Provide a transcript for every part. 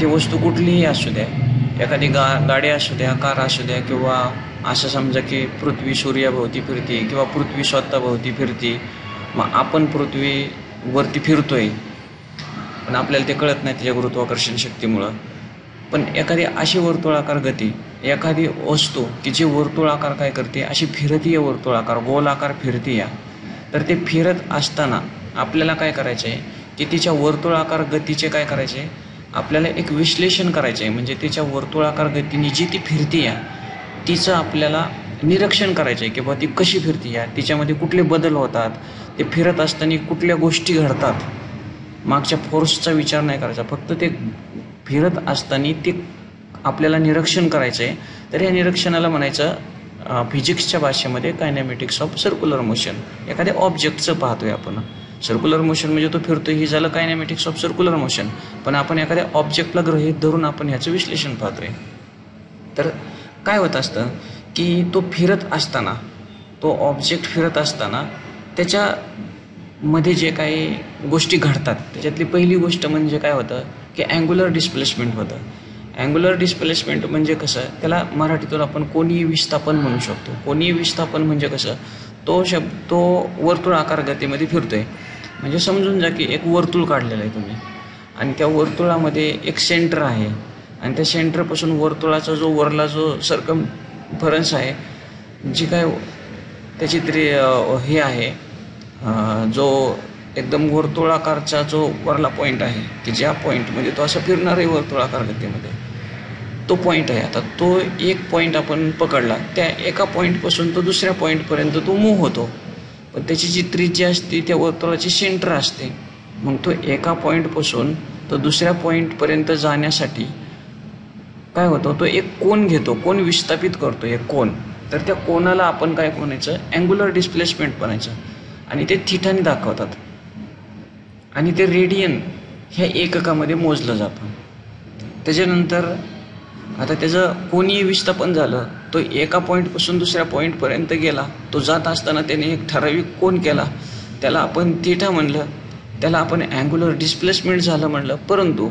ती वस्तू कुठलीही असू द्या, एखादी गाडी असू द्या, कार असू द्या, किंवा असं समजा की पृथ्वी सूर्याभोवती फिरते किंवा पृथ्वी स्वतःभोवती फिरते, मग आपण पृथ्वीवरती फिरतोय पण आपल्याला ते कळत नाही त्याच्या गुरुत्वाकर्षण शक्तीमुळं. पण एखादी अशी वर्तुळाकार गती, एखादी वस्तू की जी वर्तुळाकार काय करते, अशी फिरतीय वर्तुळाकार गोलाकार फिरतीय, तर ते फिरत असताना आपल्याला काय करायचं आहे की तिच्या वर्तुळाकार गतीचे काय करायचे आहे, आपल्याला एक विश्लेषण करायचं आहे. म्हणजे तिच्या वर्तुळाकार गतीने जी ती फिरतीय तिचं आपल्याला निरीक्षण करायचं आहे की बाबा ती कशी फिरतीय, तिच्यामध्ये कुठले बदल होतात, ते फिरत असताना कुठल्या गोष्टी घडतात. मागच्या फोर्सचा विचार नाही करायचा, फक्त ते फिरत असताना ते आपल्याला निरीक्षण करायचं आहे. तर या निरीक्षणाला म्हणायचं फिजिक्सच्या भाषेमध्ये कायनेमॅटिक्स ऑफ सर्क्युलर मोशन. एखाद्या ऑब्जेक्टचं पाहतोय आपण, सर्क्युलर मोशन म्हणजे तो फिरतोय, ही झालं कायनेमॅटिक्स ऑफ सर्क्युलर मोशन. पण आपण एखाद्या ऑब्जेक्टला गृहीत धरून आपण ह्याचं विश्लेषण पाहतोय. तर काय होत असतं की तो फिरत असताना, तो ऑब्जेक्ट फिरत असताना त्याच्यामध्ये जे काही गोष्टी घडतात त्याच्यातली पहिली गोष्ट म्हणजे काय होतं की अँग्युलर डिस्प्लेसमेंट होतं. अँग्युलर डिस्प्लेसमेंट म्हणजे कसं, त्याला मराठीतून आपण कोनीय विस्थापन म्हणू शकतो. कोनीय विस्थापन म्हणजे कसं, तो वर्तुळाकार गतीमध्ये फिरतोय. म्हणजे समजून जा की एक वर्तुळ काढलेलं आहे तुम्ही, आणि त्या वर्तुळामध्ये एक सेंटर आहे, आणि त्या सेंटरपासून वर्तुळाचा जो वरला जो सर्कमफरन्स आहे, जी काय त्याची हे आहे, जो एकदम वर्तुळाकारचा जो वरला पॉईंट आहे की ज्या पॉईंटमध्ये तो असं फिरणार आहे वर्तुळाकार गतीमध्ये, तो पॉईंट आहे. आता तो एक पॉईंट आपण पकडला, त्या एका पॉईंटपासून तो दुसऱ्या पॉईंटपर्यंत तो मूव्ह होतो. पण त्याची जी त्रिज्या असते त्या वर्तुळाची सेंटर असते. मग तो एका पॉईंटपासून तो दुसऱ्या पॉईंटपर्यंत जाण्यासाठी काय होतं, तो एक कोन घेतो, कोन विस्थापित करतो एक कोन. तर त्या कोनाला आपण काय म्हणायचं, अँग्युलर डिस्प्लेसमेंट म्हणायचं. आणि ते थिटाने दाखवतात, आणि ते रेडियन ह्या एककामध्ये मोजलं जातं. त्याच्यानंतर आता त्याचं कोनीय विस्थापन झालं, तो एका पॉईंटपासून दुसऱ्या पॉईंटपर्यंत गेला, तो जात असताना त्याने एक ठराविक कोन केला, त्याला आपण थिटा म्हणलं, त्याला आपण अँग्युलर डिस्प्लेसमेंट झालं म्हणलं. परंतु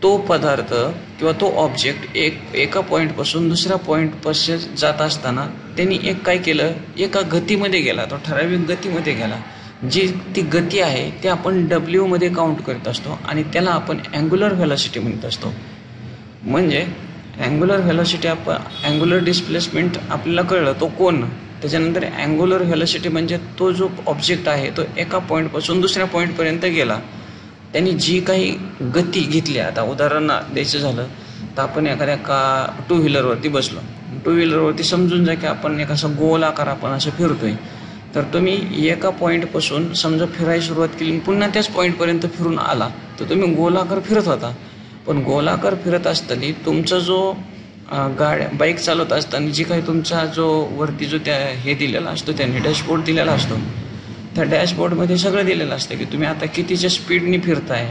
तो पदार्थ किंवा तो ऑब्जेक्ट एका पॉईंटपासून दुसऱ्या पॉईंटपासून जात असताना त्यांनी एक काय केलं, एका गतीमध्ये गेला, तो ठराविक गतीमध्ये गेला. जी ती गती आहे ते आपण W मध्ये काउंट करत असतो, आणि त्याला आपण अँग्युलर व्हेलॉसिटी म्हणत असतो. म्हणजे अँग्युलर व्हेलॉसिटी, अँग्युलर डिस्प्लेसमेंट आपल्याला कळलं, तो कोन. त्याच्यानंतर अँग्युलर व्हेलॉसिटी म्हणजे तो जो ऑब्जेक्ट आहे तो एका पॉईंटपासून दुसऱ्या पॉईंटपर्यंत गेला, त्यांनी जी काही गती घेतली. आता उदाहरण द्यायचं झालं तर आपण एखाद्या टू व्हीलरवरती बसलो, टू व्हीलरवरती समजून जा की आपण एक असं गोल आकार आपण असं फिरतोय. तर तुम्ही एका पॉईंटपासून समजा फिरायला सुरुवात केली, पुन्हा त्याच पॉईंटपर्यंत फिरून आला, तर तुम्ही गोलाकार फिरत होता. पण गोलाकार फिरत असताना तुमचा जो बाईक चालवत असताना जी काही तुमचा जो वरती जो त्या हे दिलेला असतो, त्याने डॅशबोर्ड दिलेला असतो, त्या डॅशबोर्डमध्ये सगळं दिलेलं असतं की तुम्ही आता कितीच्या स्पीडनी फिरताय,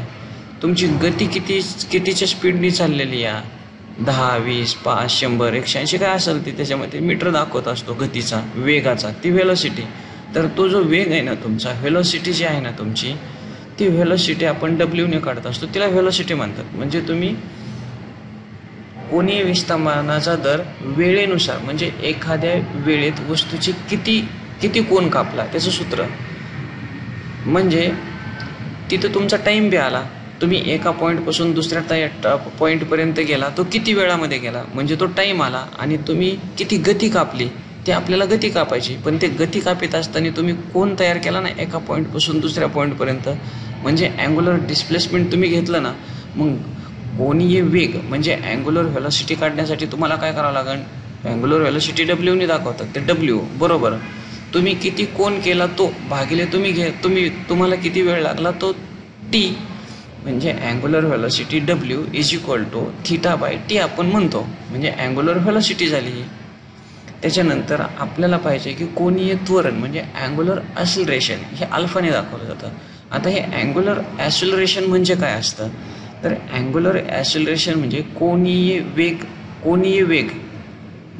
तुमची गती कितीच्या स्पीडनी चाललेली आहे, 10, 20, 5, 100, 180 काय असेल ती त्याच्यामध्ये मीटर दाखवत असतो गतीचा, वेगाचा, ती व्हेलॉसिटी. तर तो जो वेग आहे ना तुमचा, व्हेलॉसिटी जी आहे ना तुमची, ती व्हेलॉसिटी आपण W ने काढत असतो, तिला व्हेलॉसिटी म्हणतात. म्हणजे तुम्ही कोनीय विस्थापनाचा दर वेळेनुसार, म्हणजे एखाद्या वेळेत वस्तूची किती कोन कापला त्याचं सूत्र. म्हणजे तिथं तुमचा टाईम बी आला, तुम्ही एका पॉईंटपासून दुसऱ्या पॉईंटपर्यंत गेला, तो किती वेळामध्ये गेला म्हणजे तो टाईम आला. आणि तुम्ही किती गती कापली ते आपल्याला गती कापायची, पण ते गती कापित असताना तुम्ही कोन तयार केला ना एका पॉईंटपासून दुसऱ्या पॉईंटपर्यंत, म्हणजे अँग्युलर डिस्प्लेसमेंट तुम्ही घेतलं ना. मग कोनीय वेग म्हणजे अँग्युलर व्हेलॉसिटी काढण्यासाठी तुम्हाला काय करावं लागेल, अँग्युलर व्हेलॉसिटी W ने दाखवतात, ते W बरोबर तुम्ही किती कोन केला तो भागिले तुम्हाला किती वेळ लागला तो T, म्हणजे angular velocity W is equal to θ/T आपण म्हणतो, म्हणजे अँग्युलर व्हेलॉसिटी झाली. त्याच्यानंतर आपल्याला पाहिजे की कोनीय त्वरण म्हणजे अँग्युलर ॲक्सिलरेशन, हे अल्फाने दाखवलं जातं. आता हे अँग्युलर ॲक्सिलरेशन म्हणजे काय असतं, तर अँग्युलर ॲक्सिलरेशन म्हणजे कोनीय वेग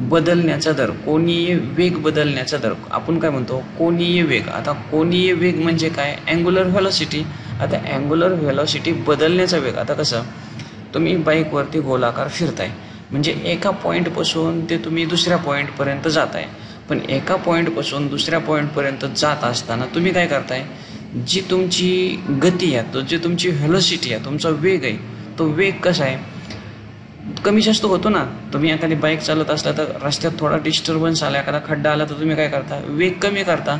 बदलण्याचा दर, कोनीय वेग बदलण्याचा दर आपण काय म्हणतो, कोनीय वेग. आता कोनीय वेग म्हणजे काय, अँग्युलर व्हेलॉसिटी. आता अँग्युलर व्हेलॉसिटी बदलण्याचा वेग, आता कसं तुम्ही बाईकवरती गोलाकार फिरताय, म्हणजे एका पॉईंटपासून ते तुम्ही दुसऱ्या पॉईंटपर्यंत जात आहे. पण एका पॉईंटपासून दुसऱ्या पॉईंटपर्यंत जात असताना तुम्ही काय करताय, जी तुमची गती आहे, तो जी तुमची व्हेलॉसिटी आहे, तुमचा वेग आहे, तो वेग कसा आहे, कमी जास्त होतो ना. तुम्ही एखादी बाईक चालत असला तर रस्त्यात थोडा डिस्टर्बन्स आला, एखादा खड्डा आला तर तुम्ही काय करता, वेग कमी करता.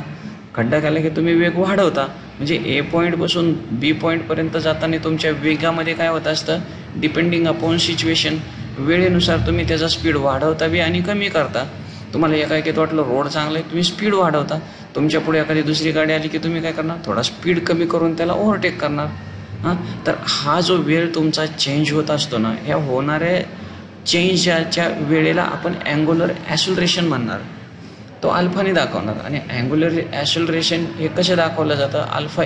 खड्डा केला की तुम्ही वेग वाढवता. म्हणजे ए पॉईंटपासून बी पॉईंटपर्यंत जाताना तुमच्या वेगामध्ये काय होत असतं, डिपेंडिंग अपॉन सिच्युएशन, वेळेनुसार तुम्ही त्याचा स्पीड वाढवता बी आणि कमी करता. तुम्हाला एकाएकीत वाटलं रोड चांगला आहे, तुम्ही स्पीड वाढवता. तुमच्या पुढे एखादी दुसरी गाडी आली की तुम्ही काय करणार, थोडा स्पीड कमी करून त्याला ओव्हरटेक करणार. तर हा जो वेळ तुमचा चेंज होत असतो ना, ह्या होणाऱ्या चेंजच्या वेळेला आपण अँग्युलर ॲक्सिलरेशन म्हणणार. तो अल्फाने दाखवणार. आणि अँग्युलर ॲक्सिलरेशन हे कसे दाखवलं जातं, अल्फा =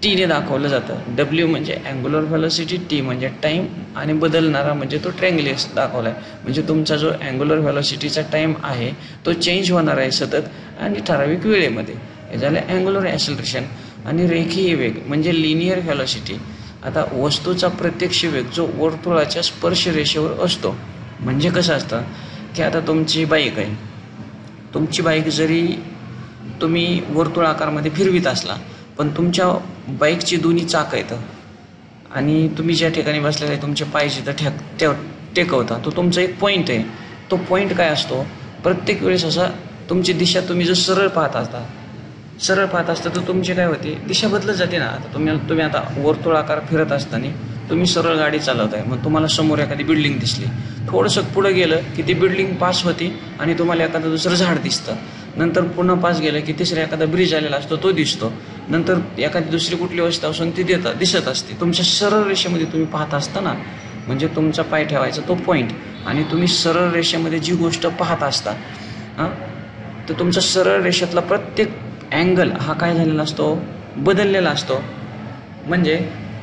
टी/टीने दाखवलं जातं. डब्ल्यू म्हणजे अँग्युलर व्हेलॉसिटी, टी म्हणजे टाईम, आणि बदलणारा म्हणजे तो ट्रँग्युलस दाखवला आहे. म्हणजे तुमचा जो अँग्युलर व्हेलॉसिटीचा टाईम आहे तो चेंज होणार आहे सतत आणि ठराविक वेळेमध्ये. हे झालं अँग्युलर ॲक्सिलरेशन. आणि रेखीय वेग म्हणजे लिनियर व्हेलॉसिटी. आता वस्तूचा प्रत्यक्ष वेग जो वर्तुळाच्या स्पर्श रेषेवर असतो. म्हणजे कसं असतं की आता तुमची बाईक आहे, तुमची बाईक जरी तुम्ही वर्तुळाकारमध्ये फिरवित असला, पण तुमच्या बाईकची दोन्ही चाक आहेत आणि तुम्ही ज्या ठिकाणी बसलेला आहे तुमचे पाय जिथं टेकवता, तो तुमचा एक पॉईंट आहे. तो पॉईंट काय असतो, प्रत्येक वेळेस असा तुमची दिशा तुम्ही जर सरळ पाहत असता तर तुमची काय होते, दिशा बदलत जाते ना. आता तुम्ही आता वर्तुळाकार फिरत असताना तुम्ही सरळ गाडी चालवताय, मग तुम्हाला समोर एखादी बिल्डिंग दिसली, थोडंसं पुढं गेलं की ती बिल्डिंग पास होती आणि तुम्हाला एखादं दुसरं झाड दिसतं. नंतर पुन्हा पास गेलं की तिसरा एखादा ब्रिज आलेला असतो तो दिसतो. नंतर एखादी दुसरी कुठली वस्तू असून ती दिसत असते. तुमच्या सरळ रेषेमध्ये तुम्ही पाहत असता ना, म्हणजे तुमचा पाय ठेवायचा तो पॉईंट, आणि तुम्ही सरळ रेषेमध्ये जी गोष्ट पाहत असता तर तुमचा सरळ रेषेतला प्रत्येक अँगल हा काय झालेला असतो, बदललेला असतो. म्हणजे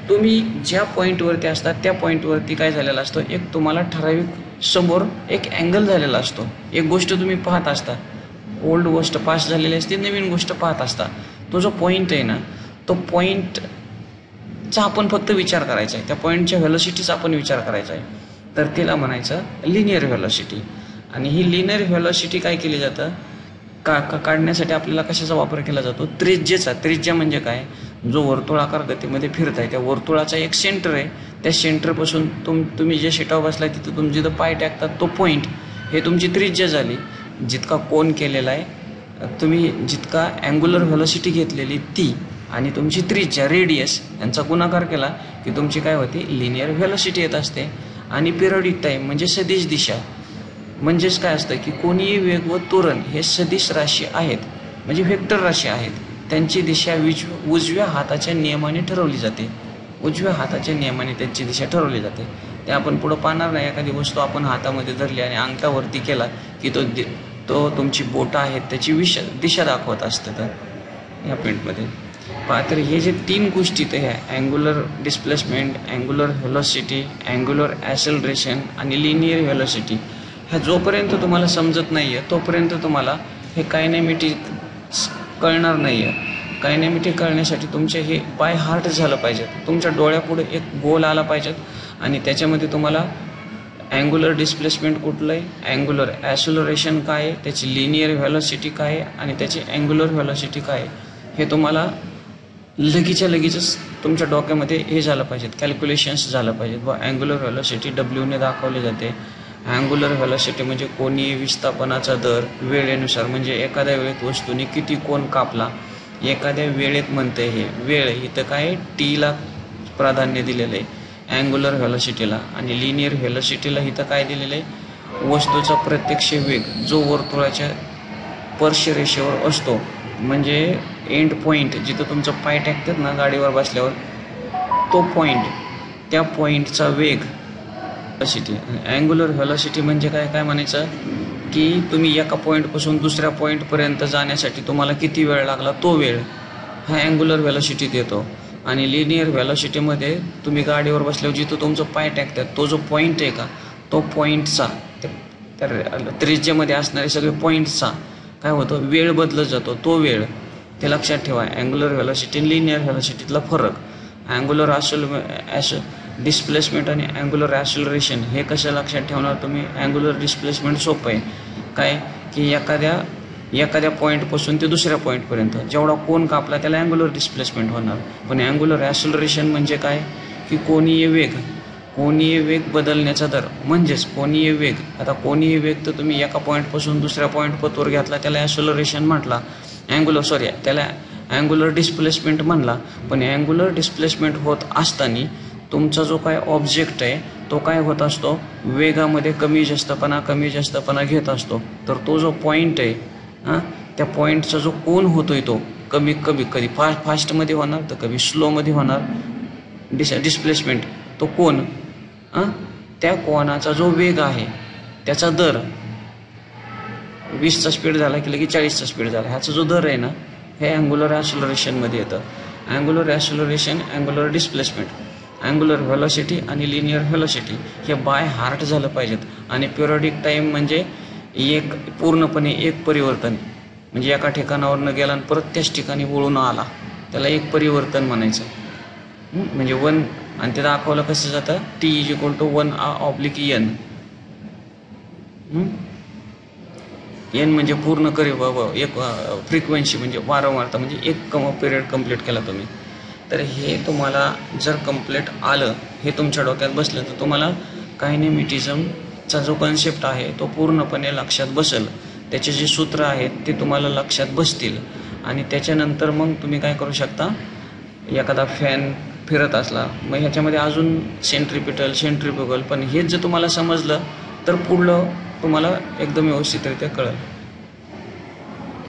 तुम्ही ज्या पॉईंटवरती असता त्या पॉईंटवरती काय झालेला असतो, एक तुम्हाला ठराविक समोर एक अँगल झालेला असतो. एक गोष्ट तुम्ही पाहत असता, ओल्ड गोष्ट पास झालेली असते, नवीन गोष्ट पाहत असता. तो जो पॉईंट आहे ना, तो पॉईंटचा आपण फक्त विचार करायचा आहे, त्या पॉईंटच्या व्हेलॉसिटीचा आपण विचार करायचा आहे. तर तिला म्हणायचं लिनियर व्हेलॉसिटी. आणि ही लिनियर व्हेलॉसिटी काय केली जातं, काढण्यासाठी आपल्याला कशाचा वापर केला जातो, त्रिज्येचा. त्रिज्या म्हणजे काय, जो वर्तुळाकार गतीमध्ये फिरत आहे त्या वर्तुळाचा एक सेंटर आहे. त्या सेंटरपासून तुम्ही जे शीटावर बसलाय तिथं तुम्ही जिथं पाय टाकतात तो पॉईंट, हे तुमची त्रिज्या झाली. जितका कोन केलेला आहे तुम्ही, जितका अँग्युलर व्हेलॉसिटी घेतलेली ती, आणि तुमची त्रिज्या रेडियस यांचा गुणाकार केला की तुमची काय होती, लिनियर व्हेलॉसिटी येत असते. आणि पिरियडिक टाईम म्हणजे सदिश दिशा. म्हणजेच काय असतं की कोणीही वेग व त्वरण हे सदिश राशी आहेत, म्हणजे व्हेक्टर राशी आहेत. त्यांची दिशा उजव्या हाताच्या नियमाने ठरवली जाते. उजव्या हाताच्या नियमाने त्यांची दिशा ठरवली जाते. ते आपण पुढं पाहणार नाही. एखादी वस्तू आपण हातामध्ये धरली आणि अंगठावरती केला की तो तुमची बोटं आहेत त्याची दिशा दाखवत असतं. तर या पॉईंटमध्ये पहा, तर हे जे तीन गोष्टी ते आहे, angular displacement, angular velocity, angular acceleration आणि लिनियर व्हेलॉसिटी, ह्या जोपर्यंत तुम्हाला समजत नाही आहे तोपर्यंत तुम्हाला हे कायनेमॅटिक्स कळणार नाही आहे. कायनेमॅटिक कळण्यासाठी तुमचे हे बाय हार्ट झालं पाहिजे. तुमच्या डोळ्यापुढे एक गोल आला पाहिजेत आणि त्याच्यामध्ये तुम्हाला अँग्युलर डिस्प्लेसमेंट कुठलं आहे, अँग्युलर ॲक्सेलरेशन काय आहे, त्याची लिनियर व्हेलॉसिटी काय आहे आणि त्याची अँग्युलर व्हेलॉसिटी काय आहे, हे तुम्हाला लगेचच्या लगेचच तुमच्या डोक्यामध्ये हे झालं पाहिजेत, कॅल्क्युलेशन्स झालं पाहिजेत. व अँग्युलर व्हेलॉसिटी डब्ल्यूने दाखवली जाते. अँग्युलर व्हेलॉसिटी म्हणजे कोनीय विस्थापनाचा दर वेळेनुसार, म्हणजे एखाद्या वेळेत वस्तूने किती कोन कापला, एखाद्या वेळेत म्हणते हे वेळ, इथं काय टीला प्राधान्य दिलेलं आहे अँग्युलर व्हेलॉसिटीला. आणि लिनियर व्हेलॉसिटीला इथं काय दिलेलं आहे, वस्तूचा प्रत्यक्ष वेग जो वर्तुळाच्या स्पर्शरेषेवर असतो, म्हणजे एंड पॉईंट जिथं तुमचं पाय टाकतात ना गाडीवर बसल्यावर, तो पॉईंट, त्या पॉईंटचा वेग व्हेलॉसिटी. अँग्युलर व्हेलॉसिटी म्हणजे काय म्हणायचं की तुम्ही एका पॉईंटपासून दुसऱ्या पॉईंटपर्यंत जाण्यासाठी तुम्हाला किती वेळ लागला, तो वेळ हा अँग्युलर व्हेलॉसिटीत येतो. आणि लिनियर व्हेलॉसिटीमध्ये तुम्ही गाडीवर बसल्यावर जिथं तुमचं पाय टाकतात तो जो पॉईंट आहे का, तो पॉईंटचा त्या त्रिज्येमध्ये असणारे सगळे पॉईंटचा काय होतं, वेळ बदलत जातो. तो वेळ ते लक्षात ठेवा. अँग्युलर व्हेलॉसिटी लिनियर व्हेलॉसिटीतला फरक. अँग्युलर डिस्प्लेसमेंट आणि अँग्युलर ॲक्सिलरेशन हे कसं लक्षात ठेवणार तुम्ही? अँग्युलर डिस्प्लेसमेंट सोपं आहे. काय की एखाद्या पॉईंटपासून ते दुसऱ्या पॉईंटपर्यंत जेवढा कोन कापला त्याला अँग्युलर डिस्प्लेसमेंट होणार. पण अँग्युलर ॲक्सिलरेशन म्हणजे काय की कोनीय वेग बदलण्याचा दर, म्हणजेच कोनीय वेग. आता कोनीय वेग तर तुम्ही एका पॉईंटपासून दुसऱ्या पॉईंटवर घेतला त्याला ॲक्सिलरेशन म्हटला, त्याला अँग्युलर डिस्प्लेसमेंट म्हणला. पण अँग्युलर डिस्प्लेसमेंट होत असताना तुमचा जो काय ऑब्जेक्ट आहे तो काय होत असतो? वेगामध्ये कमी जास्तपणा घेत असतो. तर तो जो पॉईंट आहे त्या पॉईंटचा जो कोन होतोय तो कधी फास्टमध्ये होणार तर कधी स्लोमध्ये होणार. डिस्प्लेसमेंट तो कोन, त्या कोनाचा जो वेग आहे त्याचा दर 20चा स्पीड झाला की लगेच 40चा स्पीड झाला, ह्याचा जो दर आहे ना हे अँग्युलर ॲक्सिलरेशनमध्ये येतं. Angular acceleration, angular displacement, angular velocity आणि लिनियर व्हेलॉसिटी हे बाय हार्ट झालं पाहिजेत. आणि पिरियडिक टाईम म्हणजे पूर्णपणे एक परिवर्तन, म्हणजे एका ठिकाणावरनं गेला आणि परत त्याच ठिकाणी वळून आला त्याला एक परिवर्तन म्हणायचं. म्हणजे 1 आणि ते दाखवलं कसं जातं? T=1/n. एन म्हणजे पूर्ण एक फ्रिक्वेन्सी म्हणजे वारंवारता, म्हणजे एक पिरियड कंप्लीट केला तुम्ही. तर हे तुम्हाला जर कंप्लीट आलं, हे तुमच्या डोक्यात बसलं तर तुम्हाला कायनेमेटिझमचा जो कन्सेप्ट आहे तो पूर्णपणे लक्षात बसेल. त्याचे जे सूत्र आहेत ते तुम्हाला लक्षात बसतील. आणि त्याच्यानंतर मग तुम्ही काय करू शकता? एखादा फॅन फिरत असला मग ह्याच्यामध्ये अजून सेंट्रिपिटल, सेंट्रिफ्युगल, पण हेच जर तुम्हाला समजलं तर पुढलं तुम्हाला एकदम व्यवस्थितरित्या कळेल.